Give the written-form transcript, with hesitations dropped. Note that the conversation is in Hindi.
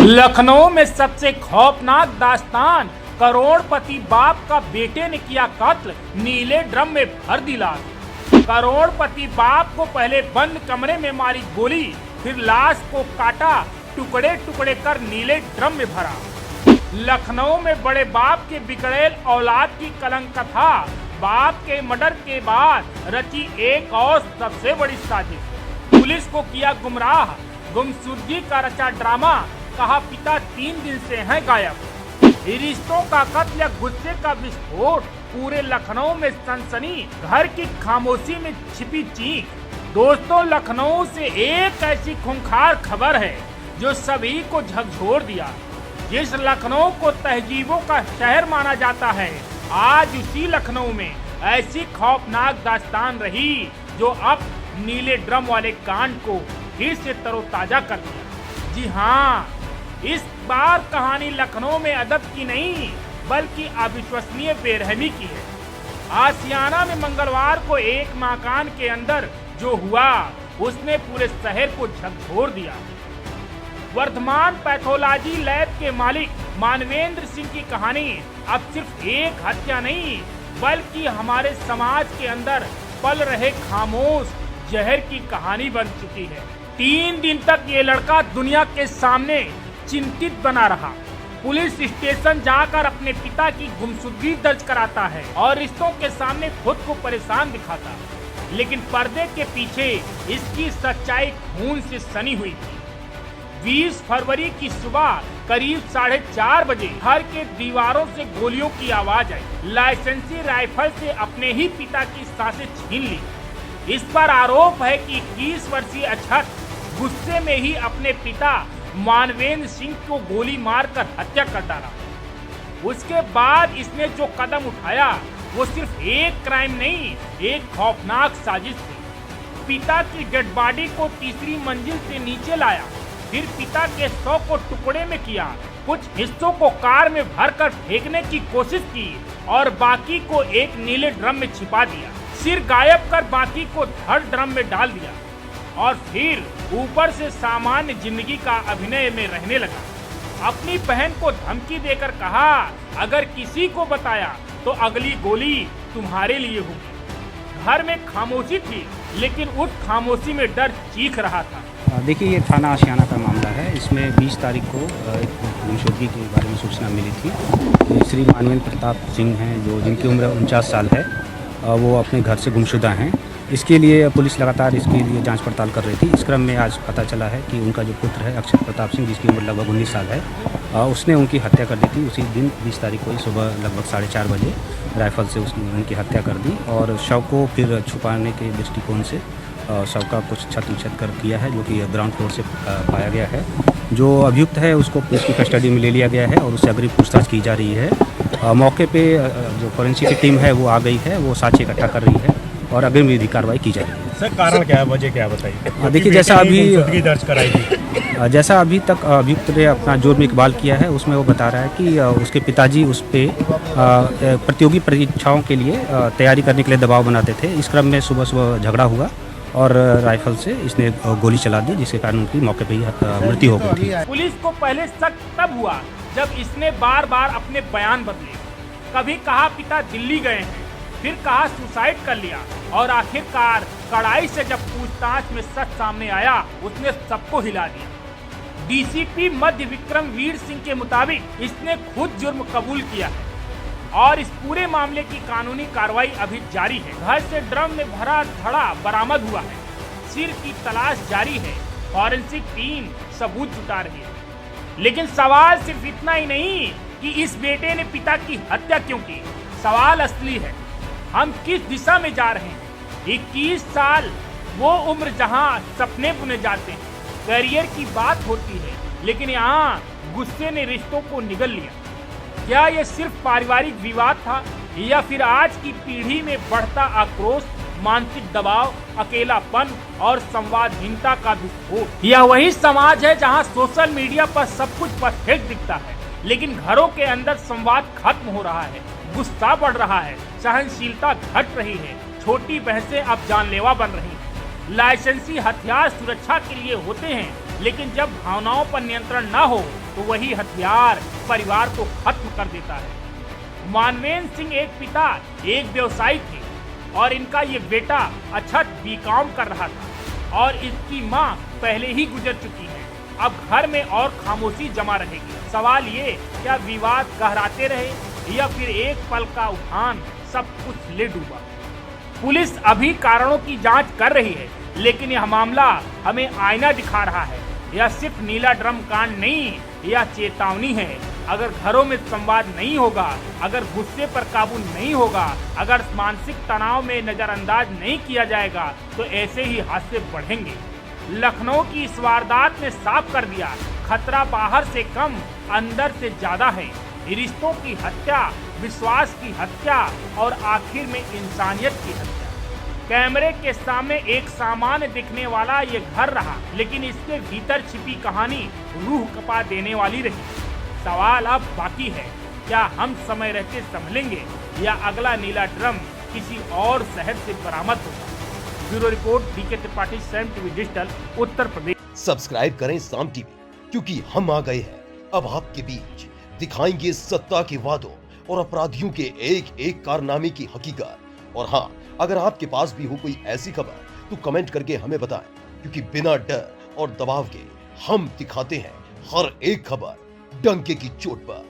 लखनऊ में सबसे खौफनाक दास्तान, करोड़पति बाप का बेटे ने किया कत्ल, नीले ड्रम में भर दी लाश। करोड़पति बाप को पहले बंद कमरे में मारी गोली, फिर लाश को काटा, टुकड़े टुकड़े कर नीले ड्रम में भरा। लखनऊ में बड़े बाप के बिगड़ैल औलाद की कलंक कथा, बाप के मर्डर के बाद रची एक और सबसे बड़ी साजिश। पुलिस को किया गुमराह, गुमशुदगी का रचा ड्रामा, कहा पिता 3 दिन से हैं गायब। रिश्तों का कत्ल या गुस्से का विस्फोट, पूरे लखनऊ में सनसनी, घर की खामोशी में छिपी चीख। दोस्तों, लखनऊ से एक ऐसी खूंखार खबर है जो सभी को झकझोर दिया। जिस लखनऊ को तहजीबों का शहर माना जाता है, आज उसी लखनऊ में ऐसी खौफनाक दास्तान रही जो अब नीले ड्रम वाले कांड को फिर से तरोताजा कर दिया। जी हाँ, इस बार कहानी लखनऊ में अदब की नहीं बल्कि अविश्वसनीय बेरहमी की है। आशियाना में मंगलवार को एक मकान के अंदर जो हुआ उसने पूरे शहर को झकझोर दिया। वर्धमान पैथोलॉजी लैब के मालिक मानवेंद्र सिंह की कहानी अब सिर्फ एक हत्या नहीं बल्कि हमारे समाज के अंदर पल रहे खामोश जहर की कहानी बन चुकी है। 3 दिन तक ये लड़का दुनिया के सामने चिंतित बना रहा। पुलिस स्टेशन जाकर अपने पिता की गुमशुदगी दर्ज कराता है और रिश्तों के सामने खुद को परेशान दिखाता, लेकिन पर्दे के पीछे इसकी सच्चाई खून से सनी हुई थी। 20 फरवरी की सुबह करीब 4:30 बजे घर के दीवारों से गोलियों की आवाज आई। लाइसेंसी राइफल से अपने ही पिता की सांसें छीन ली। इस पर आरोप है कि 21 वर्षीय अक्षत गुस्से में ही अपने पिता मानवेंद्र सिंह को गोली मारकर हत्या कर डाला। उसके बाद इसने जो कदम उठाया वो सिर्फ एक क्राइम नहीं, एक खौफनाक साजिश थी। पिता की डेड बॉडी को तीसरी मंजिल से नीचे लाया, फिर पिता के शव को टुकड़े में किया, कुछ हिस्सों को कार में भरकर फेंकने की कोशिश की और बाकी को एक नीले ड्रम में छिपा दिया। सिर गायब कर बाकी को धड़ ड्रम में डाल दिया और फिर ऊपर से सामान्य जिंदगी का अभिनय में रहने लगा। अपनी बहन को धमकी देकर कहा, अगर किसी को बताया तो अगली गोली तुम्हारे लिए होगी। घर में खामोशी थी, लेकिन उस खामोशी में डर चीख रहा था। देखिए, ये थाना आशियाना का मामला है। इसमें 20 तारीख को एक गुमशुदगी के बारे में सूचना मिली थी। श्री मानवेंद्र प्रताप सिंह हैं, जो जिनकी उम्र 49 साल है, वो अपने घर से गुमशुदा हैं। इसके लिए पुलिस लगातार इसके लिए जांच पड़ताल कर रही थी। इस क्रम में आज पता चला है कि उनका जो पुत्र है अक्षत प्रताप सिंह, जिसकी उम्र लगभग 19 साल है, उसने उनकी हत्या कर दी थी। उसी दिन 20 तारीख को ही सुबह लगभग 4:30 बजे राइफल से उसने उनकी हत्या कर दी और शव को फिर छुपाने के दृष्टिकोण से शव का कुछ छत उछत कर किया है, जो कि ग्राउंड फ्लोर से पाया गया है। जो अभियुक्त है उसको पुलिस की कस्टडी में ले लिया गया है और उससे अग्रिम पूछताछ की जा रही है। मौके पे जो फोरेंसिक की टीम है वो आ गई है, वो साक्ष्य इकट्ठा कर रही है और अग्रिम विधि कार्रवाई की जाएगी। सर, कारण क्या है, वजह क्या बताइए? देखिए, दर्ज कराई थी, जैसा अभी तक अभियुक्त ने अपना जुर्म इकबाल किया है, उसमें वो बता रहा है कि उसके पिताजी उस पे प्रतियोगी परीक्षाओं के लिए तैयारी करने के लिए दबाव बनाते थे। इस क्रम में सुबह सुबह झगड़ा हुआ और राइफल से इसने गोली चला दी, जिसके कारण उनकी मौके पर ही मृत्यु हो गई थी। पुलिस को पहले शक तब हुआ जब इसने बार बार अपने बयान बदले। कभी कहा पिता दिल्ली गए हैं, फिर कहा सुसाइड कर लिया और आखिरकार कड़ाई से जब पूछताछ में सच सामने आया, उसने सबको हिला दिया। डीसीपी मध्य विक्रम वीर सिंह के मुताबिक इसने खुद जुर्म कबूल किया है और इस पूरे मामले की कानूनी कार्रवाई अभी जारी है। घर से ड्रम में भरा धड़ा बरामद हुआ है, सिर की तलाश जारी है, फॉरेंसिक टीम सबूत जुटा रही है। लेकिन सवाल सिर्फ इतना ही नहीं कि इस बेटे ने पिता की हत्या क्यों की। सवाल असली है, हम किस दिशा में जा रहे हैं। 21 साल वो उम्र जहां सपने बुने जाते हैं, करियर की बात होती है, लेकिन यहाँ गुस्से ने रिश्तों को निगल लिया। क्या ये सिर्फ पारिवारिक विवाद था या फिर आज की पीढ़ी में बढ़ता आक्रोश, मानसिक दबाव, अकेलापन और संवादहीनता का विस्फोट? यह वही समाज है जहां सोशल मीडिया पर सब कुछ परफेक्ट दिखता है, लेकिन घरों के अंदर संवाद खत्म हो रहा है, गुस्सा बढ़ रहा है, सहनशीलता घट रही है, छोटी बहसें अब जानलेवा बन रही हैं। लाइसेंसी हथियार सुरक्षा के लिए होते हैं, लेकिन जब भावनाओं पर नियंत्रण न हो तो वही हथियार परिवार को खत्म कर देता है। मानवेंद्र सिंह एक पिता, एक व्यवसायी थे और इनका ये बेटा अछत बीकॉम कर रहा था और इसकी मां पहले ही गुजर चुकी है। अब घर में और खामोशी जमा रहेगी। सवाल ये, क्या विवाद गहराते रहे या फिर एक पल का उफान सब कुछ ले डूबा? पुलिस अभी कारणों की जांच कर रही है, लेकिन यह मामला हमें आईना दिखा रहा है। यह सिर्फ नीला ड्रम कांड नहीं, यह चेतावनी है। अगर घरों में संवाद नहीं होगा, अगर गुस्से पर काबू नहीं होगा, अगर मानसिक तनाव में नजरअंदाज नहीं किया जाएगा, तो ऐसे ही हादसे बढ़ेंगे। लखनऊ की इस वारदात ने साफ कर दिया, खतरा बाहर से कम, अंदर से ज्यादा है। रिश्तों की हत्या, विश्वास की हत्या और आखिर में इंसानियत की हत्या। कैमरे के सामने एक सामान्य दिखने वाला ये घर रहा, लेकिन इसके भीतर छिपी कहानी रूह कपा देने वाली रही। सवाल अब बाकी है, क्या हम समय रहते संभलेंगे या अगला नीला ड्रम किसी और शहर से बरामद होगा? ब्यूरो रिपोर्ट, डीके त्रिपाठी, साम TV digital, Uttar Pradesh. Subscribe करें साम टीवी, क्योंकि हम आ गए हैं अब आपके बीच। दिखाएंगे सत्ता के वादों और अपराधियों के एक एक कारनामे की हकीकत। और हाँ, अगर आपके पास भी हो कोई ऐसी खबर तो कमेंट करके हमें बताएं, क्योंकि बिना डर और दबाव के हम दिखाते हैं हर एक खबर डंके की चोट पर।